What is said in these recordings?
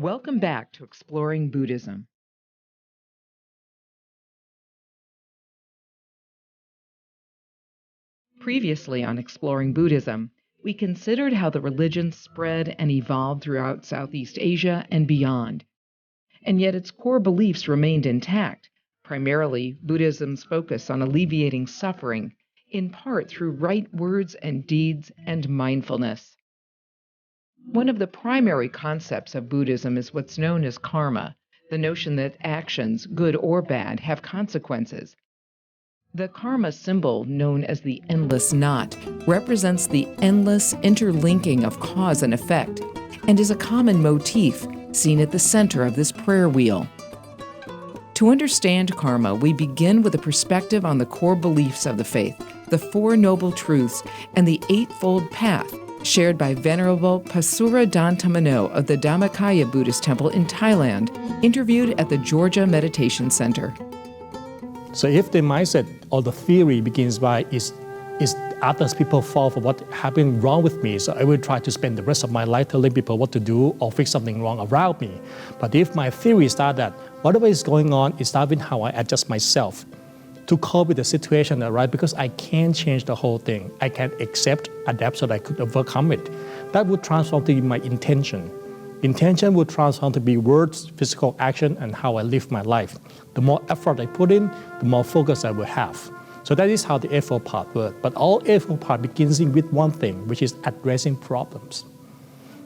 Welcome back to Exploring Buddhism. Previously on Exploring Buddhism, we considered how the religion spread and evolved throughout Southeast Asia and beyond. And yet its core beliefs remained intact, primarily Buddhism's focus on alleviating suffering, in part through right words and deeds and mindfulness. One of the primary concepts of Buddhism is what's known as karma, the notion that actions, good or bad, have consequences. The karma symbol, known as the endless knot, represents the endless interlinking of cause and effect, and is a common motif seen at the center of this prayer wheel. To understand karma, we begin with a perspective on the core beliefs of the faith, the Four Noble Truths, and the Eightfold Path, shared by Venerable Pasura Dantamano of the Dhammakaya Buddhist Temple in Thailand, interviewed at the Georgia Meditation Center. So if the mindset or the theory begins by is others people's fault for what happened wrong with me, so I will try to spend the rest of my life telling people what to do or fix something wrong around me. But if my theory starts that whatever is going on is starting how I adjust myself to cope with the situation, right? Because I can't change the whole thing. I can accept, adapt so that I could overcome it. That would transform to my intention. Intention would transform to be words, physical action, and how I live my life. The more effort I put in, the more focus I will have. So that is how the eightfold path works. But all eightfold path begins with one thing, which is addressing problems.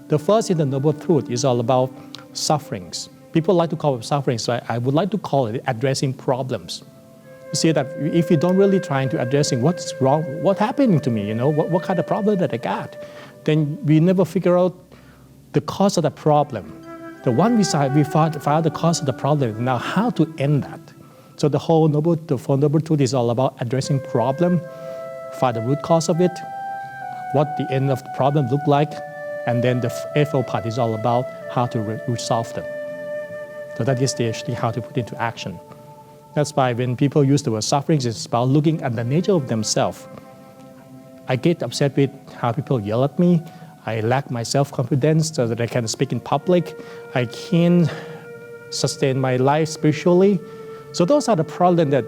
The first in the Noble Truth is all about sufferings. People like to call it sufferings, so I would like to call it addressing problems. You see that if you don't really try to addressing what's wrong, what's happening to me, what kind of problem that I got, then we never figure out the cause of the problem. The one we find the cause of the problem, now how to end that. So the Four Noble Truth is all about addressing problem, find the root cause of it, what the end of the problem look like, and then the eightfold path is all about how to resolve them. So that is actually how to put into action. That's why when people use the word suffering, it's about looking at the nature of themselves. I get upset with how people yell at me. I lack my self-confidence so that I can speak in public. I can't sustain my life spiritually. So those are the problems that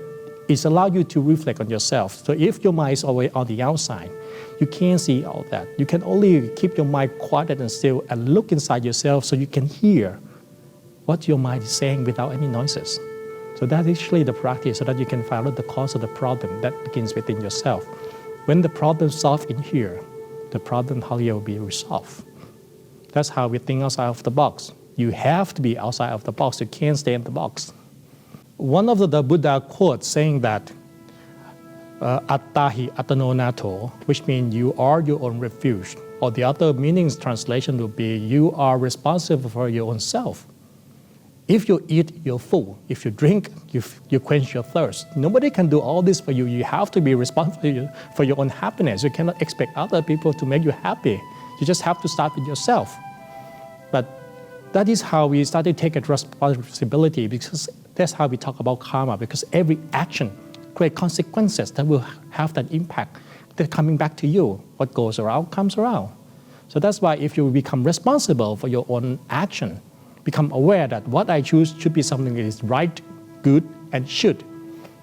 is allow you to reflect on yourself. So if your mind is always on the outside, you can't see all that. You can only keep your mind quiet and still and look inside yourself so you can hear what your mind is saying without any noises. So that is actually the practice so that you can find out the cause of the problem that begins within yourself. When the problem is solved in here, the problem will be resolved. That's how we think outside of the box. You have to be outside of the box. You can't stay in the box. One of the Buddha quotes saying that attahi atanonato, which means you are your own refuge. Or the other meanings translation would be you are responsible for your own self. If you eat, you're full. If you drink, you quench your thirst. Nobody can do all this for you. You have to be responsible for your own happiness. You cannot expect other people to make you happy. You just have to start with yourself. But that is how we start to take a responsibility, because that's how we talk about karma, because every action creates consequences that will have that impact. They're coming back to you. What goes around comes around. So that's why if you become responsible for your own action, become aware that what I choose should be something that is right, good, and should,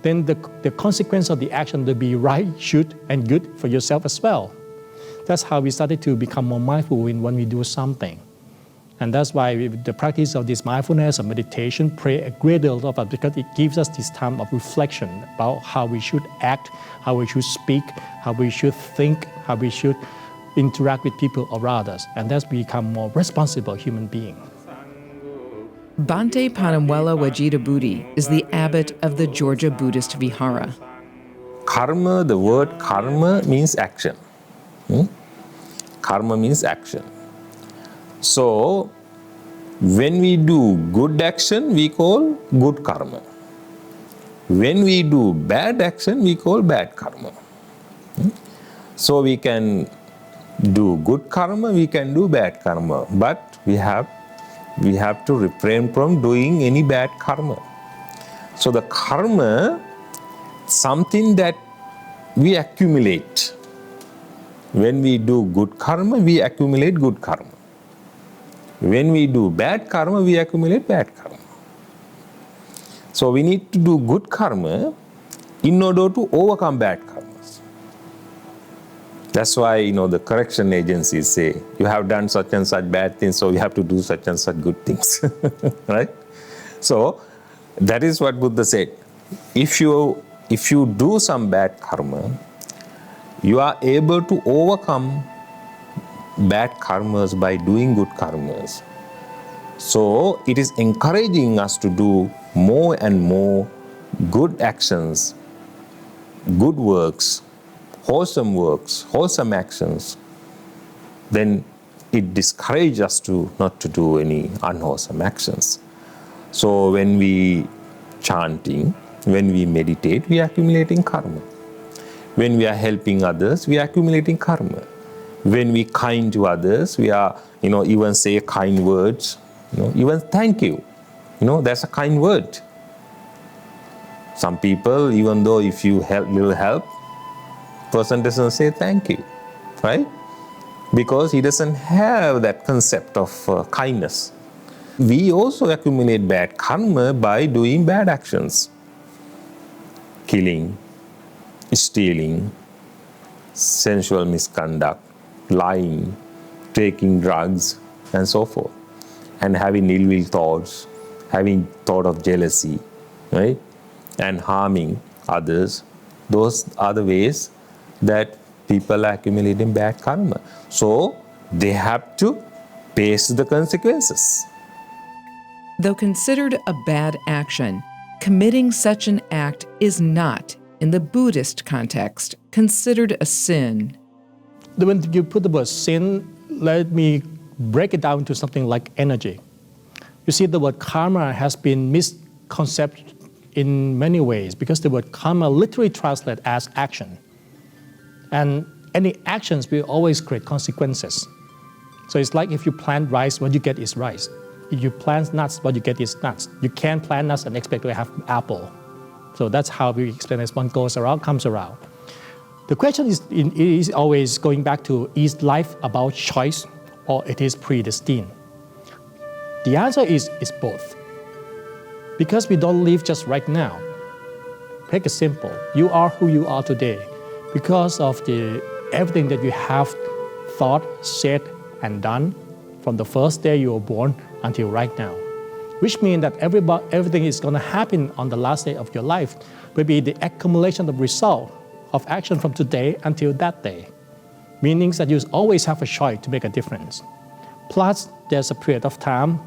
then the consequence of the action will be right, should, and good for yourself as well. That's how we started to become more mindful when we do something. And that's why the practice of this mindfulness or meditation play a great deal of it, because it gives us this time of reflection about how we should act, how we should speak, how we should think, how we should interact with people around us. And that's become more responsible human being. Bhante Panamwala Wajira-Buddhi is the abbot of the Georgia Buddhist Vihara. Karma, the word karma means action. Karma means action. So, when we do good action, we call good karma. When we do bad action, we call bad karma. So, we can do good karma, we can do bad karma, but we have to refrain from doing any bad karma. So the karma, something that we accumulate. When we do good karma, we accumulate good karma. When we do bad karma, we accumulate bad karma. So we need to do good karma in order to overcome bad karmas. That's why, the correction agencies say, you have done such and such bad things, so you have to do such and such good things. Right? So that is what Buddha said. If you do some bad karma, you are able to overcome bad karmas by doing good karmas. So it is encouraging us to do more and more good actions, good works, wholesome actions. Then it discourages us to not to do any unwholesome actions. So when we chanting, when we meditate, we are accumulating karma. When we are helping others, we are accumulating karma. When we kind to others, we are, even say kind words, even thank you. That's a kind word. Some people, even though if you help, little help, person doesn't say thank you, right? Because he doesn't have that concept of kindness. We also accumulate bad karma by doing bad actions. Killing, stealing, sensual misconduct, lying, taking drugs, and so forth. And having ill will thoughts, having thought of jealousy, right? And harming others. Those are the ways that people are accumulating bad karma. So they have to face the consequences. Though considered a bad action, committing such an act is not, in the Buddhist context, considered a sin. When you put the word sin, let me break it down to something like energy. You see, the word karma has been misconceived in many ways because the word karma literally translates as action. And any actions will always create consequences. So it's like if you plant rice, what you get is rice. If you plant nuts, what you get is nuts. You can't plant nuts and expect to have apple. So that's how we explain it. One goes around, comes around. The question is always going back to, is life about choice or it is predestined? The answer is both. Because we don't live just right now. Take it simple. You are who you are today because of everything that you have thought, said, and done from the first day you were born until right now. Which means that everything is going to happen on the last day of your life will be the accumulation of result of action from today until that day. Meaning that you always have a choice to make a difference. Plus, there's a period of time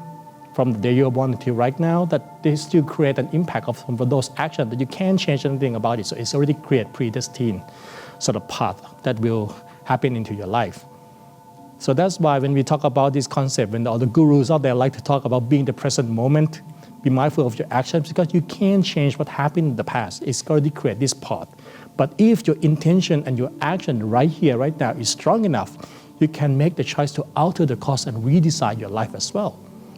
from the day you were born until right now that they still create an impact of those actions that you can't change anything about it. So it's already predestined sort of path that will happen into your life. So that's why when we talk about this concept, when all the gurus out there like to talk about being the present moment, be mindful of your actions because you can't change what happened in the past. It's already created this path. But if your intention and your action right here, right now is strong enough, you can make the choice to alter the course and redesign your life as well.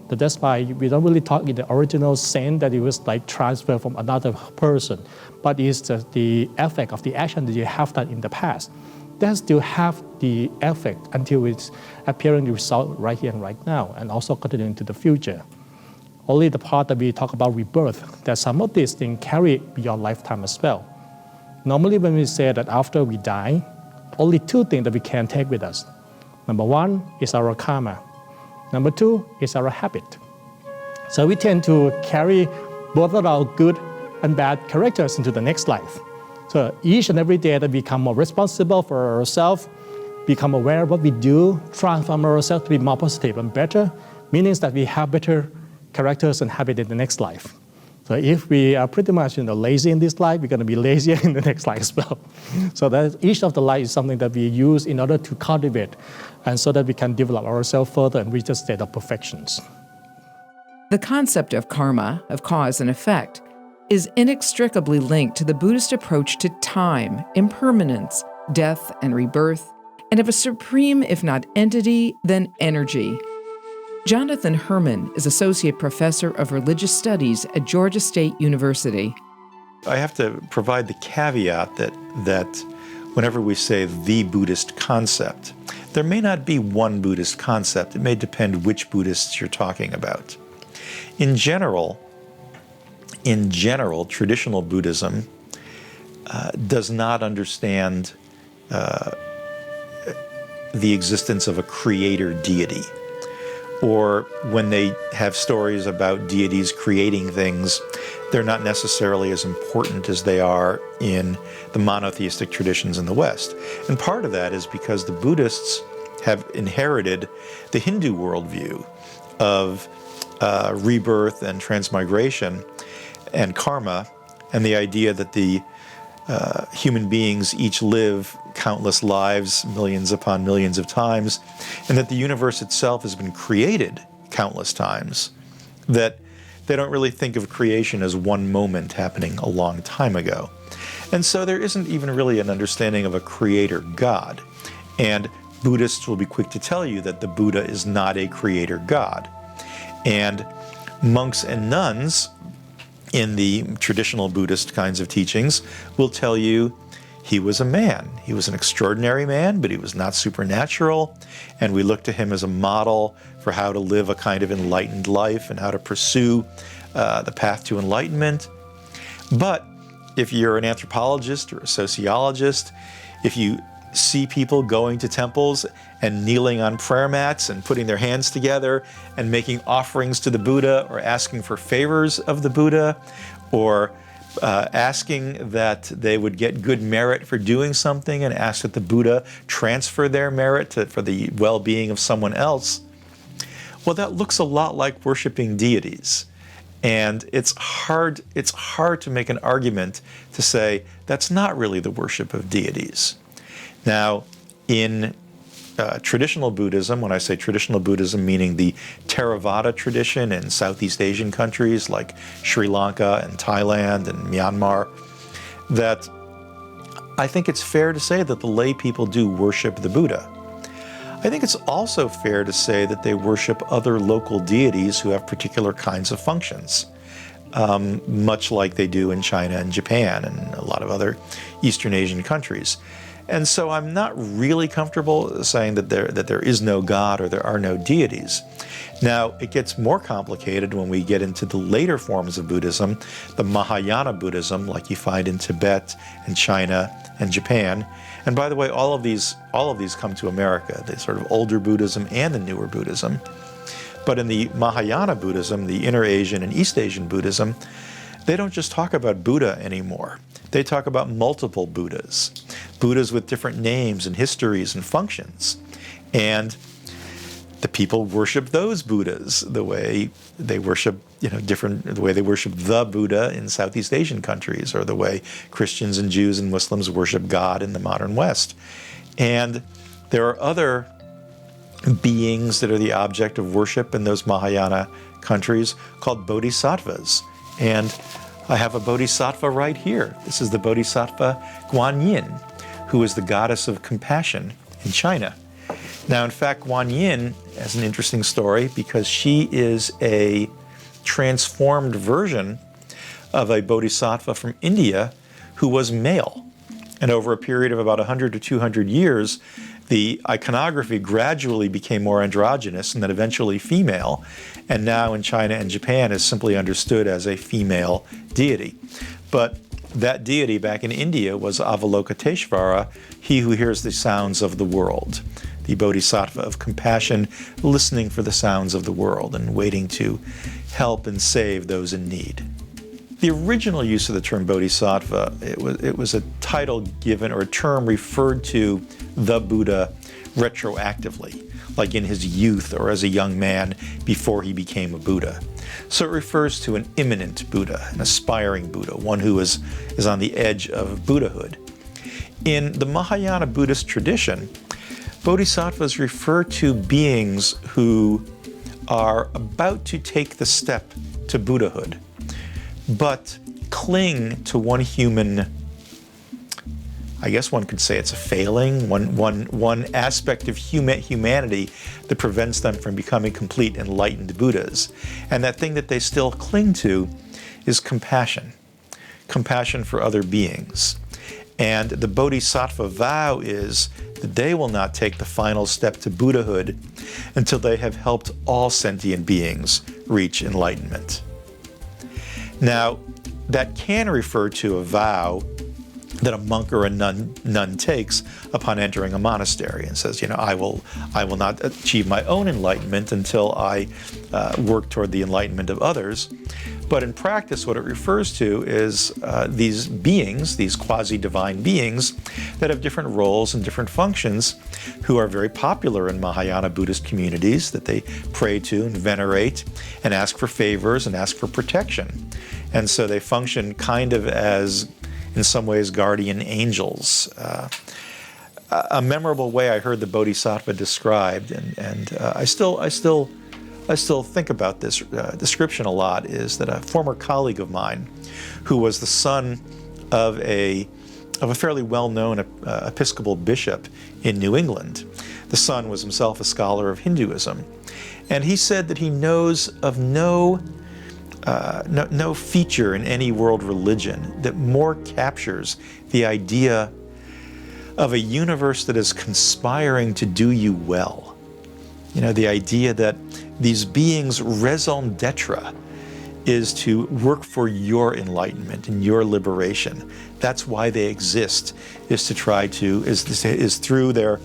So that's why we don't really talk in the original sense that it was like transfer from another person, but it's the effect of the action that you have done in the past. That still have the effect until it's appearing the result right here and right now, and also continuing to the future. Only the part that we talk about rebirth, that some of these things carry beyond lifetime as well. Normally when we say that after we die, only two things that we can take with us. Number one is our karma. Number two is our habit. So we tend to carry both of our good and bad characters into the next life. So each and every day that we become more responsible for ourselves, become aware of what we do, transform ourselves to be more positive and better, meaning that we have better characters and habits in the next life. So if we are pretty much lazy in this life, we're going to be lazier in the next life as well. So that each of the life is something that we use in order to cultivate, and so that we can develop ourselves further and reach a state of perfections. The concept of karma, of cause and effect, is inextricably linked to the Buddhist approach to time, impermanence, death, and rebirth, and of a supreme, if not entity, then energy. Jonathan Herman is Associate Professor of Religious Studies at Georgia State University. I have to provide the caveat that whenever we say the Buddhist concept, there may not be one Buddhist concept. It may depend which Buddhists you're talking about. In general, traditional Buddhism does not understand the existence of a creator deity. Or when they have stories about deities creating things, they're not necessarily as important as they are in the monotheistic traditions in the West. And part of that is because the Buddhists have inherited the Hindu worldview of rebirth and transmigration and karma, and the idea that the human beings each live countless lives, millions upon millions of times, and that the universe itself has been created countless times, that they don't really think of creation as one moment happening a long time ago. And so there isn't even really an understanding of a creator God. And Buddhists will be quick to tell you that the Buddha is not a creator God. And monks and nuns in the traditional Buddhist kinds of teachings will tell you he was a man. He was an extraordinary man, but he was not supernatural. And we look to him as a model for how to live a kind of enlightened life and how to pursue the path to enlightenment. But if you're an anthropologist or a sociologist, if you see people going to temples and kneeling on prayer mats and putting their hands together and making offerings to the Buddha, or asking for favors of the Buddha, or asking that they would get good merit for doing something and ask that the Buddha transfer their merit for the well-being of someone else, well, that looks a lot like worshiping deities. And it's hard to make an argument to say that's not really the worship of deities. Now, in traditional Buddhism, when I say traditional Buddhism, meaning the Theravada tradition in Southeast Asian countries like Sri Lanka and Thailand and Myanmar, that I think it's fair to say that the lay people do worship the Buddha. I think it's also fair to say that they worship other local deities who have particular kinds of functions, much like they do in China and Japan and a lot of other Eastern Asian countries. And so I'm not really comfortable saying that there is no God or there are no deities. Now, it gets more complicated when we get into the later forms of Buddhism, the Mahayana Buddhism, like you find in Tibet and China and Japan. And by the way, all of these come to America, the sort of older Buddhism and the newer Buddhism. But in the Mahayana Buddhism, the Inner Asian and East Asian Buddhism, they don't just talk about Buddha anymore. They talk about multiple Buddhas, Buddhas with different names and histories and functions. And the people worship those Buddhas the way they worship, the way they worship the Buddha in Southeast Asian countries, or the way Christians and Jews and Muslims worship God in the modern West. And there are other beings that are the object of worship in those Mahayana countries called bodhisattvas. And I have a bodhisattva right here. This is the bodhisattva Guan Yin, who is the goddess of compassion in China. Now, in fact, Guan Yin has an interesting story because she is a transformed version of a bodhisattva from India who was male. And over a period of about 100 to 200 years, the iconography gradually became more androgynous and then eventually female, and now in China and Japan is simply understood as a female deity. But that deity back in India was Avalokiteshvara, he who hears the sounds of the world, the bodhisattva of compassion, listening for the sounds of the world and waiting to help and save those in need. The original use of the term bodhisattva, it was a title given or a term referred to the Buddha retroactively, like in his youth or as a young man before he became a Buddha. So it refers to an imminent Buddha, an aspiring Buddha, one who is on the edge of Buddhahood. In the Mahayana Buddhist tradition, bodhisattvas refer to beings who are about to take the step to Buddhahood, but cling to one human, I guess one could say it's a failing, one aspect of humanity that prevents them from becoming complete enlightened Buddhas. And that thing that they still cling to is compassion. compassion for other beings. And the Bodhisattva vow is that they will not take the final step to Buddhahood until they have helped all sentient beings reach enlightenment. Now, that can refer to a vow that a monk or a nun takes upon entering a monastery and says, I will not achieve my own enlightenment until I work toward the enlightenment of others. But in practice, what it refers to is these beings, these quasi-divine beings that have different roles and different functions, who are very popular in Mahayana Buddhist communities, that they pray to and venerate and ask for favors and ask for protection. And so they function kind of as, in some ways, guardian angels. A memorable way I heard the Bodhisattva described, and I still think about this description a lot, is that a former colleague of mine, who was the son of a fairly well-known Episcopal bishop in New England. The son was himself a scholar of Hinduism, and he said that he knows of no feature in any world religion that more captures the idea of a universe that is conspiring to do you well. The idea that these beings' raison d'etre is to work for your enlightenment and your liberation. That's why they exist, is through their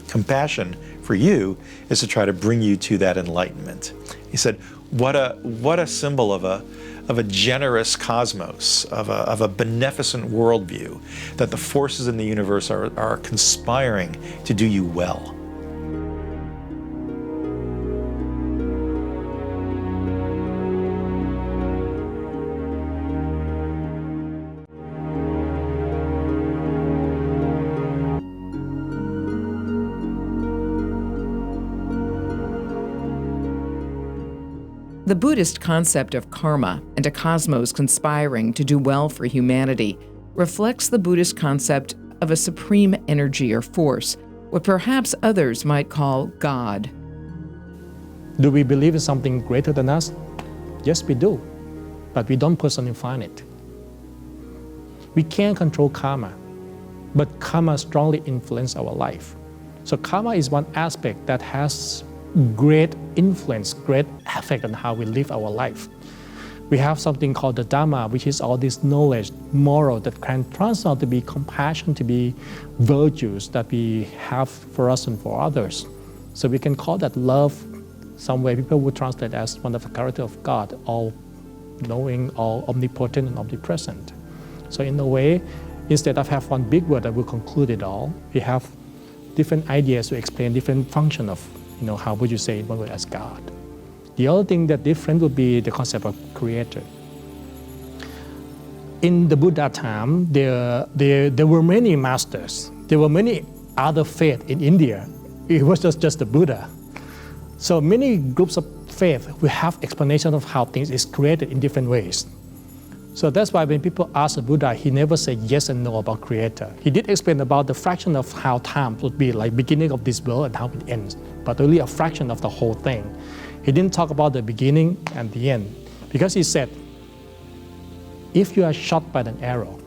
compassion for you, is to try to bring you to that enlightenment. He said, what a symbol of a generous cosmos, of a beneficent worldview, that the forces in the universe are conspiring to do you well. The Buddhist concept of karma and a cosmos conspiring to do well for humanity reflects the Buddhist concept of a supreme energy or force, what perhaps others might call God. Do we believe in something greater than us? Yes, we do, but we don't personify it. We can't control karma, but karma strongly influences our life. So karma is one aspect that has great influence, great effect on how we live our life. We have something called the Dhamma, which is all this knowledge, moral, that can transform to be compassion, to be virtues that we have for us and for others. So we can call that love. Some way people would translate as one of the character of God, all knowing, all omnipotent and omnipresent. So in a way, instead of have one big word that will conclude it all, we have different ideas to explain different function of, how would you say it one word as God. The other thing that different would be the concept of creator. In the Buddha time, there were many masters. There were many other faiths in India. It was just the Buddha. So many groups of faith will have explanation of how things is created in different ways. So that's why when people ask the Buddha, he never said yes and no about creator. He did explain about the fraction of how time would be, like beginning of this world and how it ends, but only a fraction of the whole thing. He didn't talk about the beginning and the end, because he said, if you are shot by an arrow,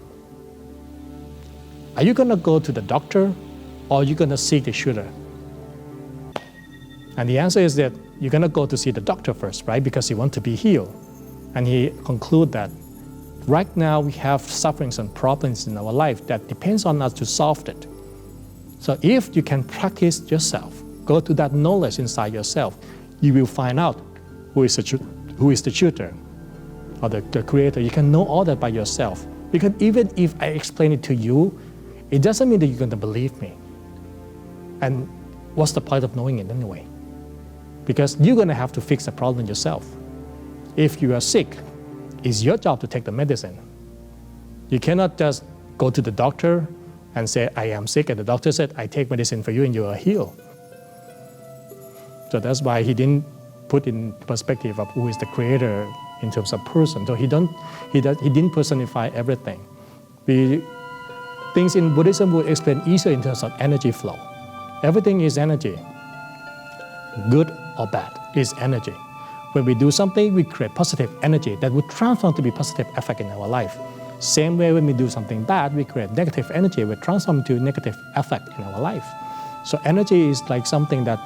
are you going to go to the doctor or are you going to seek the shooter? And the answer is that you're going to go to see the doctor first, right? Because you want to be healed. And he concluded that right now we have sufferings and problems in our life that depends on us to solve it. So if you can practice yourself, go to that knowledge inside yourself, you will find out who is the tutor or the creator. You can know all that by yourself. Because even if I explain it to you, it doesn't mean that you're going to believe me. And what's the point of knowing it anyway? Because you're going to have to fix the problem yourself. If you are sick, it's your job to take the medicine. You cannot just go to the doctor and say, I am sick, and the doctor said, I take medicine for you and you are healed. So that's why he didn't put in perspective of who is the creator in terms of person. So he didn't personify everything. Things in Buddhism would explain easier in terms of energy flow. Everything is energy. Good or bad is energy. When we do something, we create positive energy that would transform to be positive effect in our life. Same way when we do something bad, we create negative energy, we transform to negative effect in our life. So energy is like something that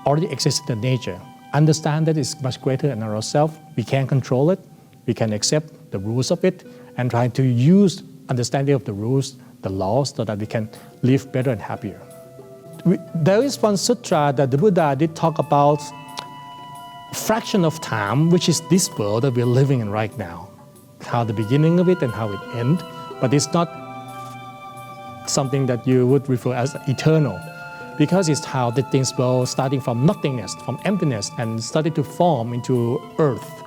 already exists in nature. Understand that it's much greater than ourselves. We can control it. We can accept the rules of it and try to use understanding of the rules, the laws, so that we can live better and happier. There is one sutra that the Buddha did talk about fraction of time, which is this world that we're living in right now. How the beginning of it and how it ends, but it's not something that you would refer as eternal, because it's how the things go starting from nothingness, from emptiness, and started to form into earth.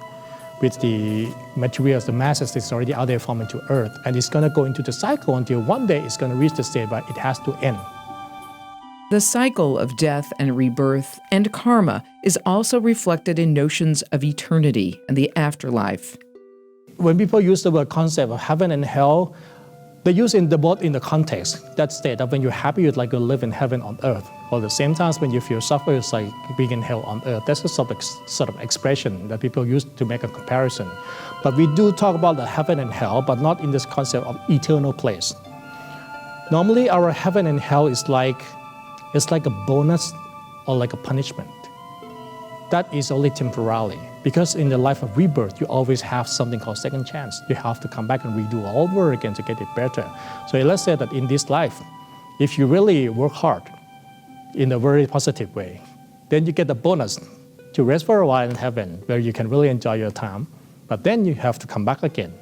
With the materials, the masses that's already out there form into earth, and it's going to go into the cycle until one day it's going to reach the state where it has to end. The cycle of death and rebirth and karma is also reflected in notions of eternity and the afterlife. When people use the word concept of heaven and hell, they use it both in the context, that state that when you're happy, you'd like to live in heaven on earth. Or at the same time, when you feel suffer, it's like being in hell on earth. That's a sort of expression that people use to make a comparison. But we do talk about the heaven and hell, but not in this concept of eternal place. Normally, our heaven and hell is like a bonus or like a punishment. That is only temporarily. Because in the life of rebirth, you always have something called second chance. You have to come back and redo all over again to get it better. So let's say that in this life, if you really work hard in a very positive way, then you get the bonus to rest for a while in heaven where you can really enjoy your time. But then you have to come back again,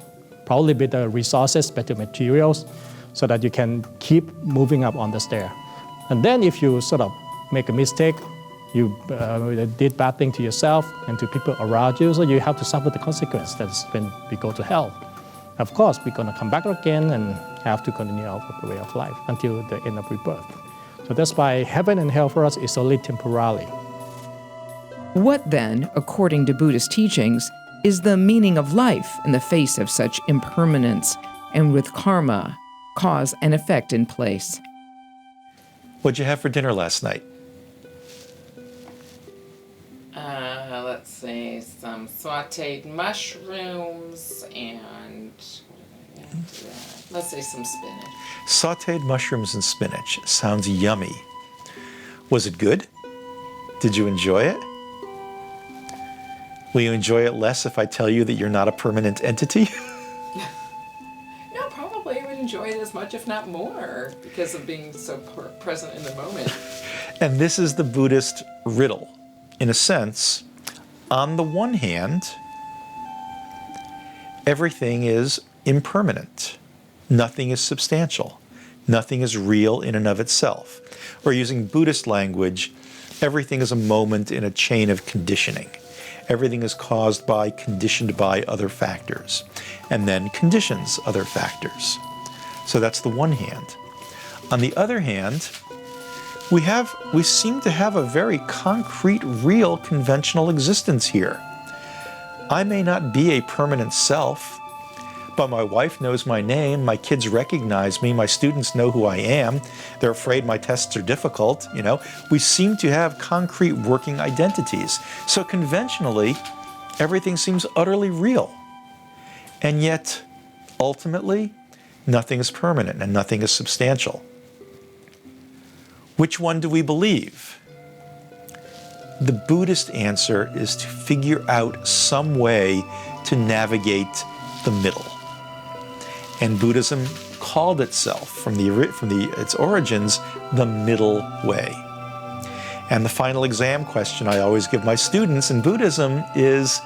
probably better resources, better materials, so that you can keep moving up on the stair. And then if you sort of make a mistake, you did bad thing to yourself and to people around you, so you have to suffer the consequence. That's when we go to hell. Of course, we're going to come back again and have to continue our way of life until the end of rebirth. So that's why heaven and hell for us is only temporarily. What then, according to Buddhist teachings, is the meaning of life in the face of such impermanence and with karma, cause and effect in place? What'd you have for dinner last night? Let's see, some sauteed mushrooms and let's say some spinach. Sauteed mushrooms and spinach. Sounds yummy. Was it good? Did you enjoy it? Will you enjoy it less if I tell you that you're not a permanent entity? No, probably I would enjoy it as much, if not more, because of being so present in the moment. And this is the Buddhist riddle. In a sense, on the one hand, everything is impermanent. Nothing is substantial. Nothing is real in and of itself. Or using Buddhist language, everything is a moment in a chain of conditioning. Everything is caused by, conditioned by other factors, and then conditions other factors. So that's the one hand. On the other hand, we seem to have a very concrete, real, conventional existence here. I may not be a permanent self, but my wife knows my name, my kids recognize me, my students know who I am, they're afraid my tests are difficult, We seem to have concrete working identities. So conventionally, everything seems utterly real. And yet, ultimately, nothing is permanent and nothing is substantial. Which one do we believe? The Buddhist answer is to figure out some way to navigate the middle. And Buddhism called itself, from its origins, the middle way. And the final exam question I always give my students in Buddhism is,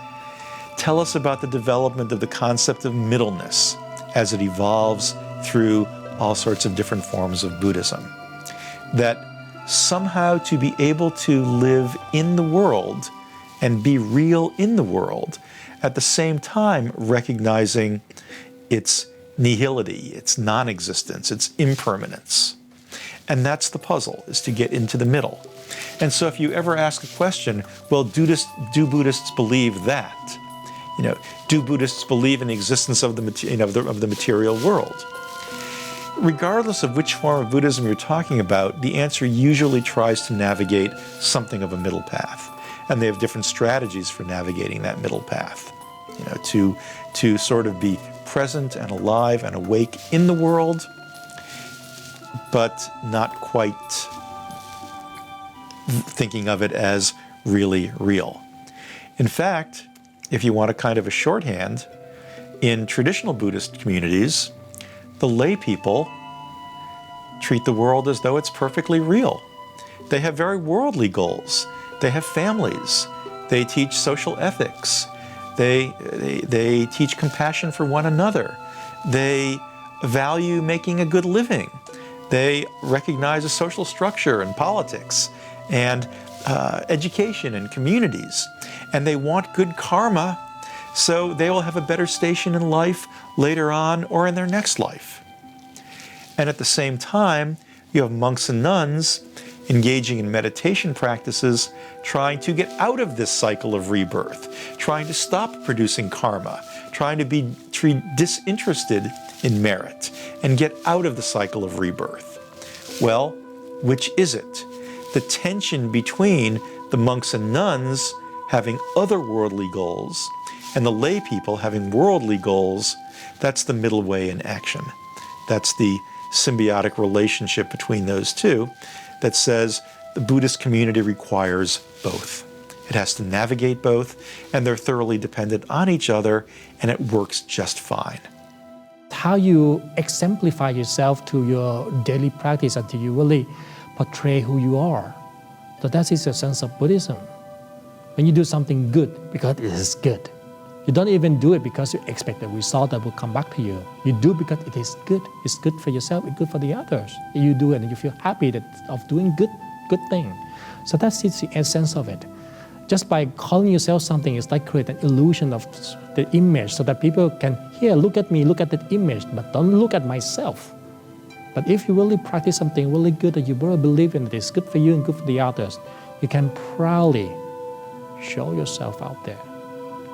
tell us about the development of the concept of middleness as it evolves through all sorts of different forms of Buddhism. That somehow to be able to live in the world and be real in the world, at the same time recognizing its nihility, its non-existence, its impermanence. And that's the puzzle, is to get into the middle. And so if you ever ask a question, well, do Buddhists believe that? Do Buddhists believe in the existence of the material world? Regardless of which form of Buddhism you're talking about, the answer usually tries to navigate something of a middle path. And they have different strategies for navigating that middle path, to sort of be present and alive and awake in the world, but not quite thinking of it as really real. In fact, if you want a kind of a shorthand, in traditional Buddhist communities, the lay people treat the world as though it's perfectly real. They have very worldly goals. They have families. They teach social ethics. They teach compassion for one another. They value making a good living. They recognize a social structure and politics and education and communities. And they want good karma, so they will have a better station in life later on or in their next life. And at the same time, you have monks and nuns engaging in meditation practices, trying to get out of this cycle of rebirth, trying to stop producing karma, trying to be disinterested in merit and get out of the cycle of rebirth. Well, which is it? The tension between the monks and nuns having otherworldly goals and the lay people having worldly goals, that's the middle way in action. That's the symbiotic relationship between those two that says the Buddhist community requires both. It has to navigate both, and they're thoroughly dependent on each other, and it works just fine. How you exemplify yourself to your daily practice until you really portray who you are. So that is the sense of Buddhism. When you do something good because it is good. You don't even do it because you expect the result that will come back to you. You do because it is good. It's good for yourself, it's good for the others. You do it and you feel happy of doing good thing. So that's the essence of it. Just by calling yourself something, it's like create an illusion of the image so that people can, here, look at me, look at that image, but don't look at myself. But if you really practice something really good that you really believe in, that is good for you and good for the others, you can proudly show yourself out there.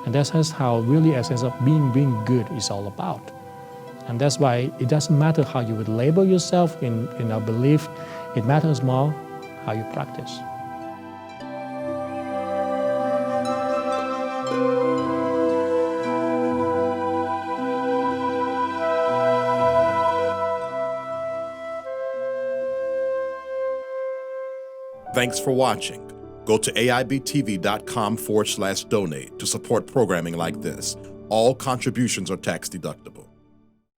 And that's how really a sense of being good is all about. And that's why it doesn't matter how you would label yourself in our belief, it matters more how you practice. Thanks for watching. Go to aibtv.com/donate to support programming like this. All contributions are tax deductible.